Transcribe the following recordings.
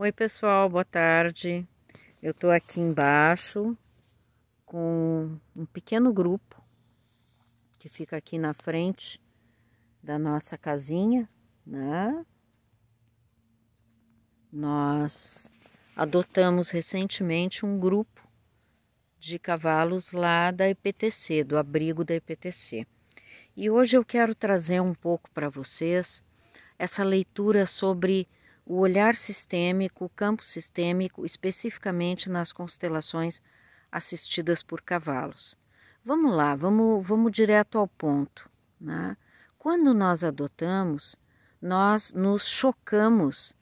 Oi pessoal, boa tarde. Eu estou aqui embaixo com um pequeno grupo que fica aqui na frente da nossa casinha, né? Nós adotamos recentemente um grupo de cavalos lá da EPTC, do abrigo da EPTC. E hoje eu quero trazer um pouco para vocês essa leitura sobre o olhar sistêmico, o campo sistêmico, especificamente nas constelações assistidas por cavalos. Vamos lá, vamos direto ao ponto, né? Quando nós adotamos, nós nos chocamos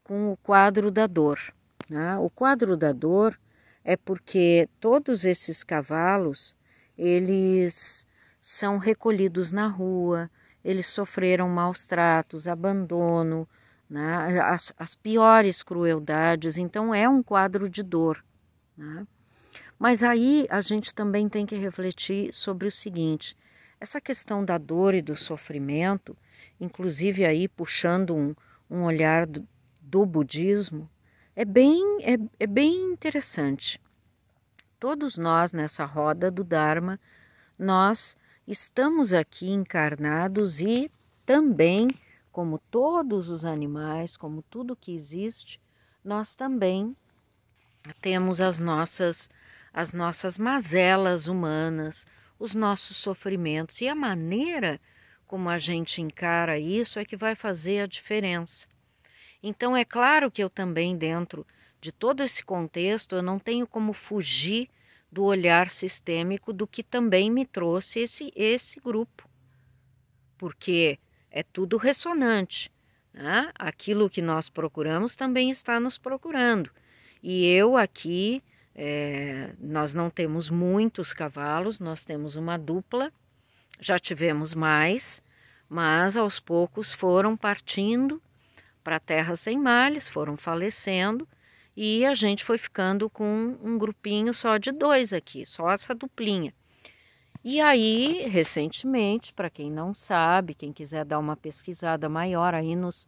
com o quadro da dor, né? O quadro da dor é porque todos esses cavalos, eles são recolhidos na rua, eles sofreram maus tratos, abandono, né? As piores crueldades, então é um quadro de dor, né? Mas aí a gente também tem que refletir sobre o seguinte, essa questão da dor e do sofrimento, inclusive aí puxando um olhar do budismo, é bem interessante. Todos nós nessa roda do Dharma, nós estamos aqui encarnados e também, como todos os animais, como tudo que existe, nós também temos as nossas mazelas humanas, os nossos sofrimentos. E a maneira como a gente encara isso é que vai fazer a diferença. Então é claro que eu também, dentro de todo esse contexto, eu não tenho como fugir do olhar sistêmico do que também me trouxe esse grupo. Porque é tudo ressonante, né? Aquilo que nós procuramos também está nos procurando. E eu aqui, nós não temos muitos cavalos, nós temos uma dupla, já tivemos mais, mas aos poucos foram partindo para a terra sem males, foram falecendo e a gente foi ficando com um grupinho só de 2 aqui, só essa duplinha. E aí, recentemente, para quem não sabe, quem quiser dar uma pesquisada maior aí nos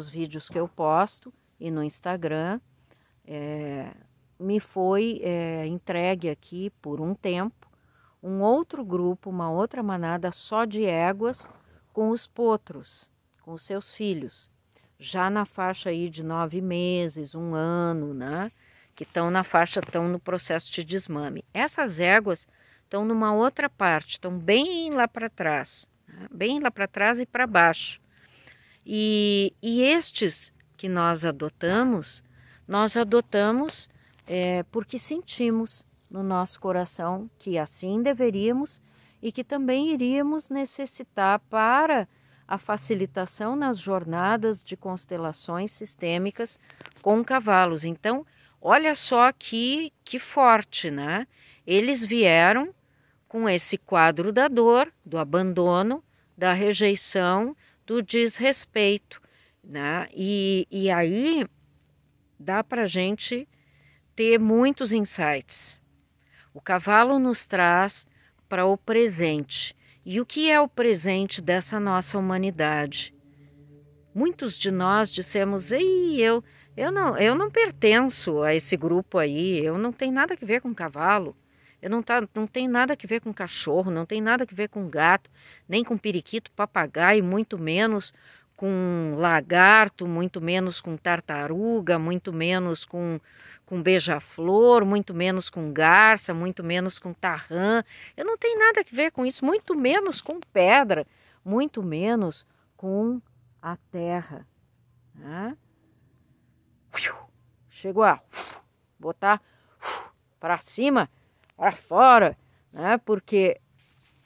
vídeos que eu posto e no Instagram, me foi entregue aqui por um tempo um outro grupo, uma outra manada só de éguas com os potros, com os seus filhos, já na faixa aí de 9 meses, 1 ano, né? Que estão na faixa, estão no processo de desmame. Essas éguas estão numa outra parte, estão bem lá para trás, né? Bem lá para trás e para baixo. E estes que nós adotamos porque sentimos no nosso coração que assim deveríamos e que também iríamos necessitar para a facilitação nas jornadas de constelações sistêmicas com cavalos. Então, olha só que forte, né? Eles vieram com esse quadro da dor, do abandono, da rejeição, do desrespeito, né? E aí dá para a gente ter muitos insights. O cavalo nos traz para o presente. E o que é o presente dessa nossa humanidade? Muitos de nós dissemos, ei, eu não pertenço a esse grupo aí, eu não tenho nada a ver com cavalo, eu não tenho nada a ver com cachorro, não tenho nada a ver com gato, nem com periquito, papagaio, muito menos com lagarto, muito menos com tartaruga, muito menos com beija-flor, muito menos com garça, muito menos com tarrã. Eu não tenho nada a ver com isso, muito menos com pedra, muito menos com a terra. Né? Chego a botar para cima, para fora, né? Porque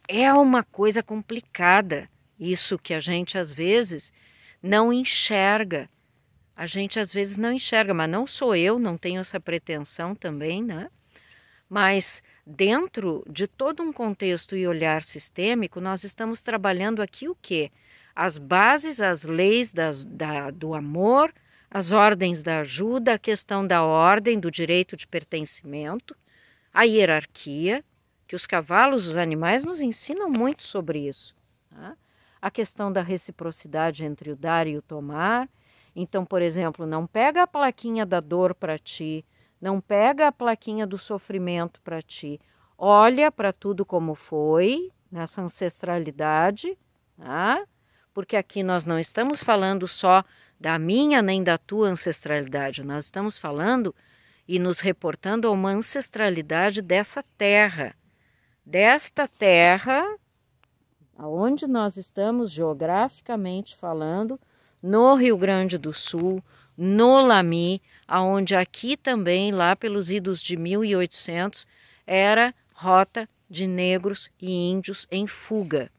é uma coisa complicada isso que a gente às vezes não enxerga. A gente às vezes não enxerga, mas não sou eu, não tenho essa pretensão também, né? Mas dentro de todo um contexto e olhar sistêmico, nós estamos trabalhando aqui o quê? As bases, as leis do amor, as ordens da ajuda, a questão da ordem, do direito de pertencimento, a hierarquia, que os cavalos, os animais nos ensinam muito sobre isso, tá? A questão da reciprocidade entre o dar e o tomar, Então, por exemplo, não pega a plaquinha da dor para ti, não pega a plaquinha do sofrimento para ti. Olha para tudo como foi, nessa ancestralidade, tá? Porque aqui nós não estamos falando só da minha nem da tua ancestralidade, nós estamos falando e nos reportando a uma ancestralidade dessa terra, desta terra, aonde nós estamos geograficamente falando, no Rio Grande do Sul, no Lami, aonde aqui também, lá pelos idos de 1800, era rota de negros e índios em fuga.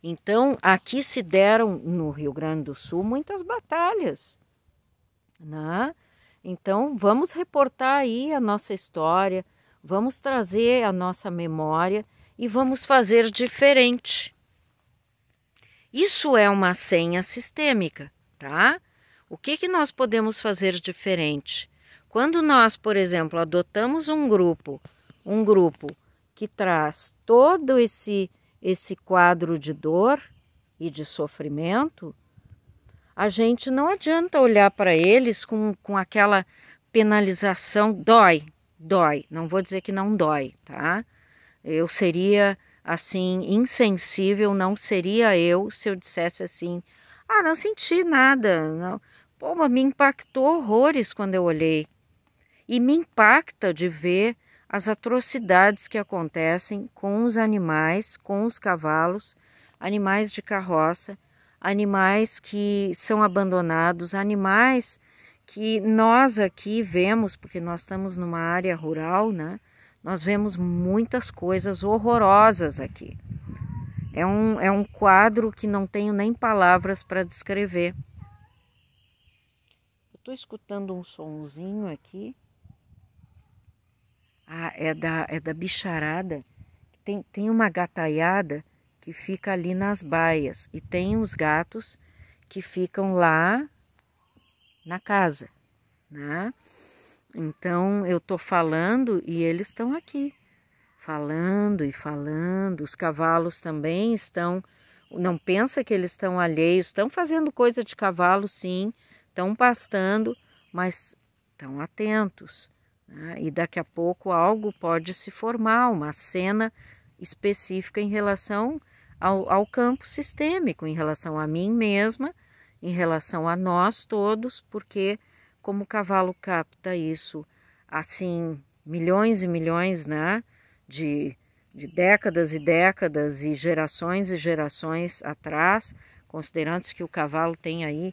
Então, aqui se deram, no Rio Grande do Sul, muitas batalhas, né? Então, vamos reportar aí a nossa história, vamos trazer a nossa memória e vamos fazer diferente. Isso é uma senha sistêmica, tá? O que nós podemos fazer diferente? Quando nós, por exemplo, adotamos um grupo que traz todo esse quadro de dor e de sofrimento, a gente não adianta olhar para eles com aquela penalização, dói, não vou dizer que não dói, tá? Eu seria assim, insensível, não seria eu se eu dissesse assim, não senti nada, não. Pô, mas me impactou horrores quando eu olhei. E me impacta de ver as atrocidades que acontecem com os animais, com os cavalos, animais de carroça, animais que são abandonados, animais que nós aqui vemos, porque nós estamos numa área rural, né? Nós vemos muitas coisas horrorosas aqui. É um quadro que não tenho nem palavras para descrever. Eu estou escutando um sonzinho aqui. É da bicharada. Tem uma gataiada que fica ali nas baias. E tem os gatos que ficam lá na casa, né? Então, eu estou falando e eles estão aqui, falando e falando. Os cavalos também estão, não pensa que eles estão alheios, estão fazendo coisa de cavalo sim, estão pastando, mas estão atentos, né? E daqui a pouco algo pode se formar, uma cena específica em relação ao campo sistêmico, em relação a mim mesma, em relação a nós todos, porque como o cavalo capta isso, assim, milhões e milhões, né, de décadas e décadas e gerações atrás, considerando que o cavalo tem aí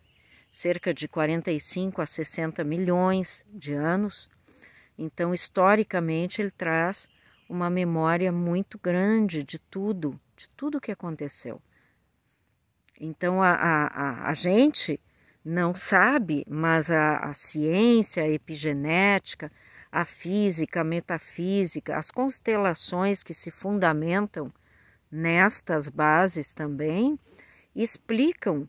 cerca de 45 a 60 milhões de anos, então, historicamente, ele traz uma memória muito grande de tudo que aconteceu. Então, a gente não sabe, mas a ciência, a epigenética, a física, a metafísica, as constelações que se fundamentam nestas bases também, explicam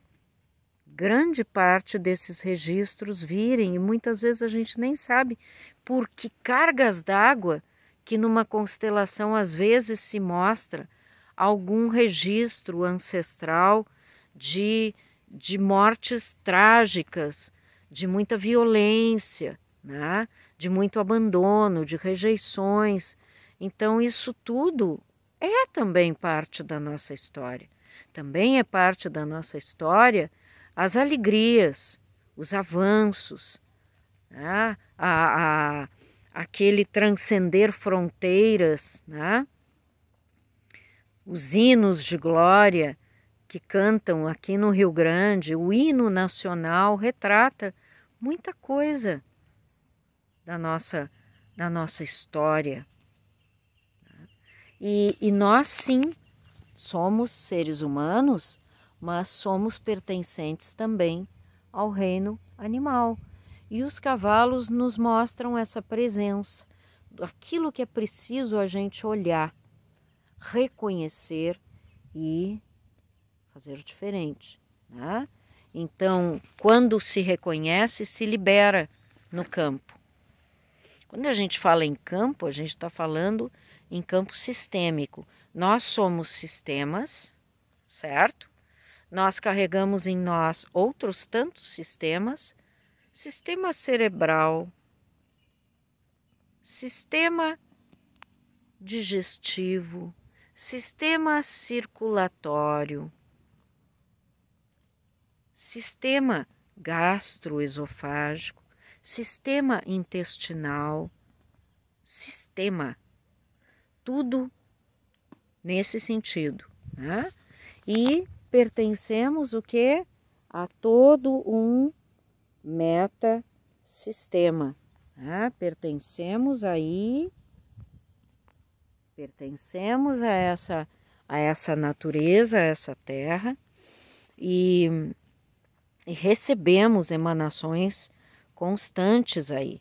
grande parte desses registros virem, e muitas vezes a gente nem sabe por que cargas d'água que numa constelação às vezes se mostra algum registro ancestral de mortes trágicas, de muita violência, né? De muito abandono, de rejeições. Então isso tudo é também parte da nossa história. Também é parte da nossa história as alegrias, os avanços, né? Aquele transcender fronteiras, né? Os hinos de glória que cantam aqui no Rio Grande, o hino nacional retrata muita coisa da nossa história. E nós sim somos seres humanos, mas somos pertencentes também ao reino animal. E os cavalos nos mostram essa presença, aquilo que é preciso a gente olhar, reconhecer e fazer diferente, né? Então, quando se reconhece, se libera no campo. Quando a gente fala em campo, a gente está falando em campo sistêmico. Nós somos sistemas, certo? nós carregamos em nós outros tantos sistemas, sistema cerebral, sistema digestivo, sistema circulatório, sistema gastroesofágico, sistema intestinal, sistema, tudo nesse sentido, né? E pertencemos o quê? A todo um metasistema, né? Pertencemos a essa natureza, a essa terra, e recebemos emanações constantes aí,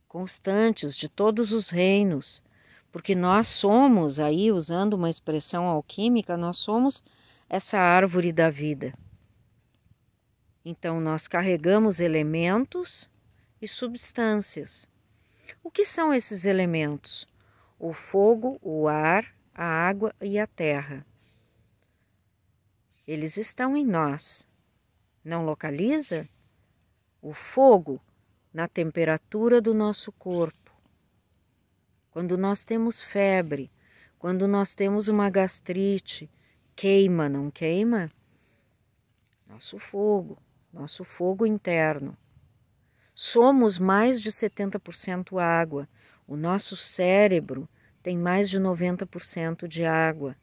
constantes de todos os reinos, porque nós somos aí, usando uma expressão alquímica, nós somos essa árvore da vida. Então nós carregamos elementos e substâncias. O que são esses elementos? O fogo, o ar, a água e a terra. Eles estão em nós. Não localiza? O fogo na temperatura do nosso corpo. Quando nós temos febre, quando nós temos uma gastrite, queima, não queima? Nosso fogo interno. Somos mais de 70% água. O nosso cérebro tem mais de 90% de água.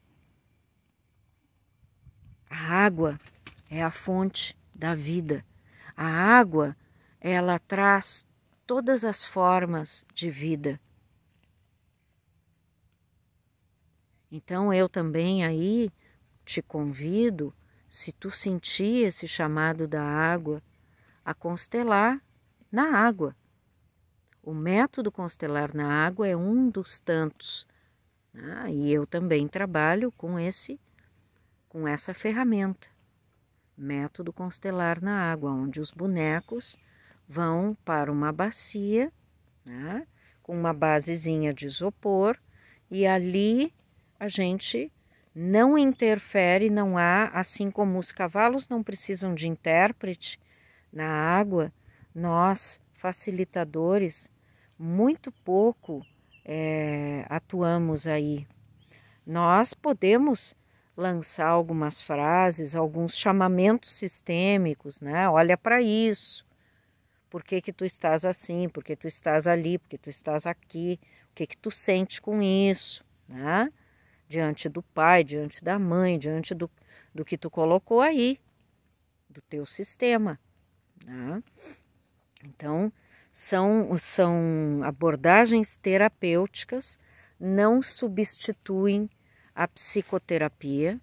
A água é a fonte da vida. A água, ela traz todas as formas de vida. Então eu também aí te convido, se tu sentir esse chamado da água, a constelar na água. O método constelar na água é um dos tantos, né? E eu também trabalho com essa ferramenta, método constelar na água, onde os bonecos vão para uma bacia, né, com uma basezinha de isopor, e ali a gente não interfere, não há, assim como os cavalos não precisam de intérprete, na água, nós, facilitadores, muito pouco atuamos aí. Nós podemos lançar algumas frases, alguns chamamentos sistêmicos, né? Olha para isso. Por que que tu estás assim? Por que tu estás ali? Por que tu estás aqui? O que que tu sente com isso, né? Diante do pai, diante da mãe, diante do que tu colocou aí, do teu sistema, né? Então, são abordagens terapêuticas, não substituem a psicoterapia,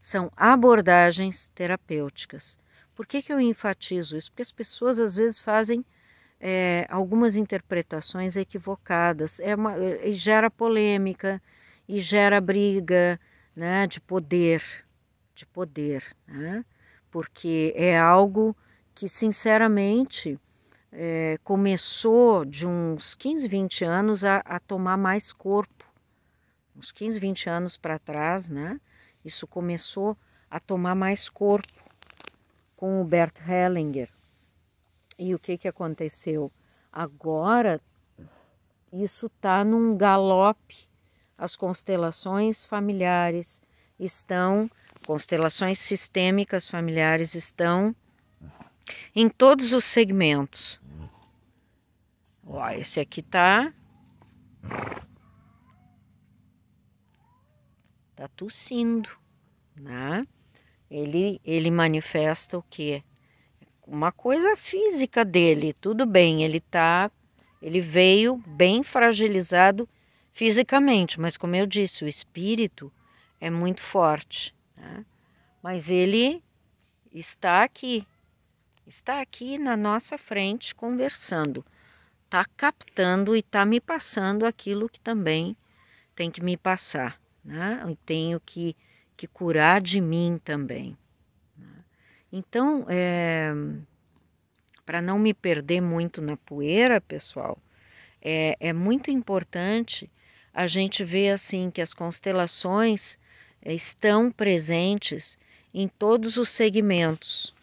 são abordagens terapêuticas. Por que que eu enfatizo isso? Porque as pessoas às vezes fazem algumas interpretações equivocadas, e gera polêmica, e gera briga, né, de poder, né? Porque é algo que, sinceramente, começou de uns 15, 20 anos a tomar mais corpo. Uns 15, 20 anos para trás, né? Isso começou a tomar mais corpo com o Bert Hellinger. E o que que aconteceu? Agora, isso está num galope. As constelações familiares constelações sistêmicas familiares estão em todos os segmentos. Ó, esse aqui tá tossindo, né? Ele manifesta o quê? Uma coisa física dele, tudo bem, ele veio bem fragilizado fisicamente, mas como eu disse, o espírito é muito forte, né? Mas ele está aqui na nossa frente conversando, está captando e está me passando aquilo que também tem que me passar, né? Eu tenho que curar de mim também, né? Então, para não me perder muito na poeira, pessoal, é muito importante a gente ver assim que as constelações estão presentes em todos os segmentos.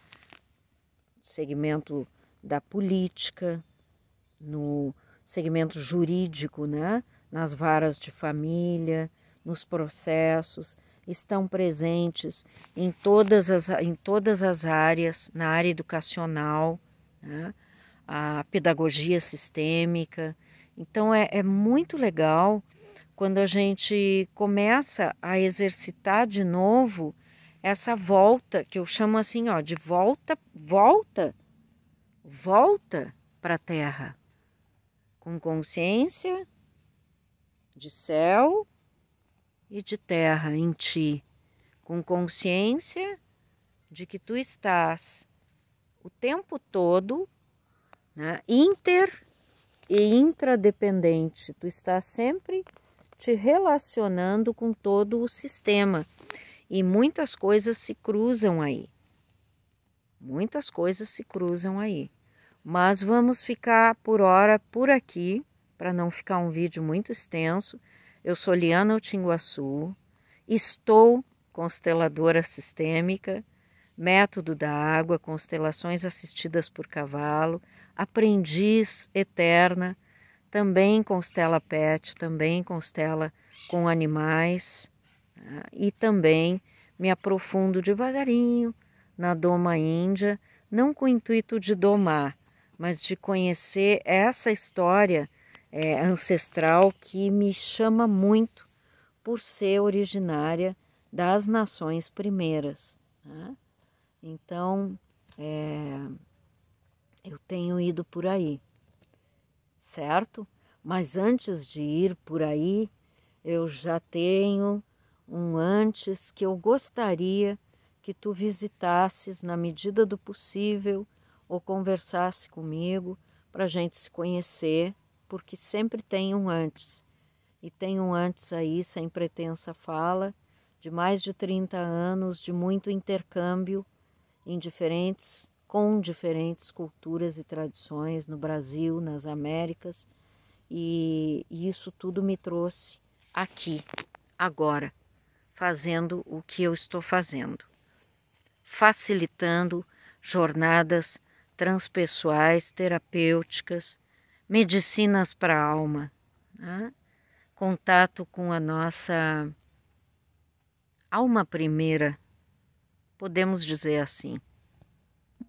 Segmento da política, no segmento jurídico, né? Nas varas de família, nos processos, estão presentes em todas as áreas, na área educacional, né? A pedagogia sistêmica. Então é muito legal quando a gente começa a exercitar de novo essa volta, que eu chamo assim, ó, de volta para a Terra, com consciência de céu e de terra em ti, com consciência de que tu estás o tempo todo, né, inter e intradependente, tu estás sempre te relacionando com todo o sistema e muitas coisas se cruzam aí. Muitas coisas se cruzam aí. Mas vamos ficar por hora por aqui, para não ficar um vídeo muito extenso. Eu sou Liana Utinguaçu, estou consteladora sistêmica, método da água, constelações assistidas por cavalo, aprendiz eterna, também constela pet, também constela com animais, né? E também me aprofundo devagarinho na doma índia, não com o intuito de domar, mas de conhecer essa história ancestral que me chama muito por ser originária das nações primeiras, né? Então, eu tenho ido por aí, certo? Mas antes de ir por aí, eu já tenho um antes que eu gostaria que tu visitasses na medida do possível ou conversasse comigo para a gente se conhecer, porque sempre tem um antes. E tem um antes aí, sem pretensa fala, de mais de 30 anos, de muito intercâmbio com diferentes culturas e tradições no Brasil, nas Américas, e isso tudo me trouxe aqui, agora, fazendo o que eu estou fazendo, facilitando jornadas transpessoais, terapêuticas, medicinas para a alma, né? Contato com a nossa alma primeira, podemos dizer assim.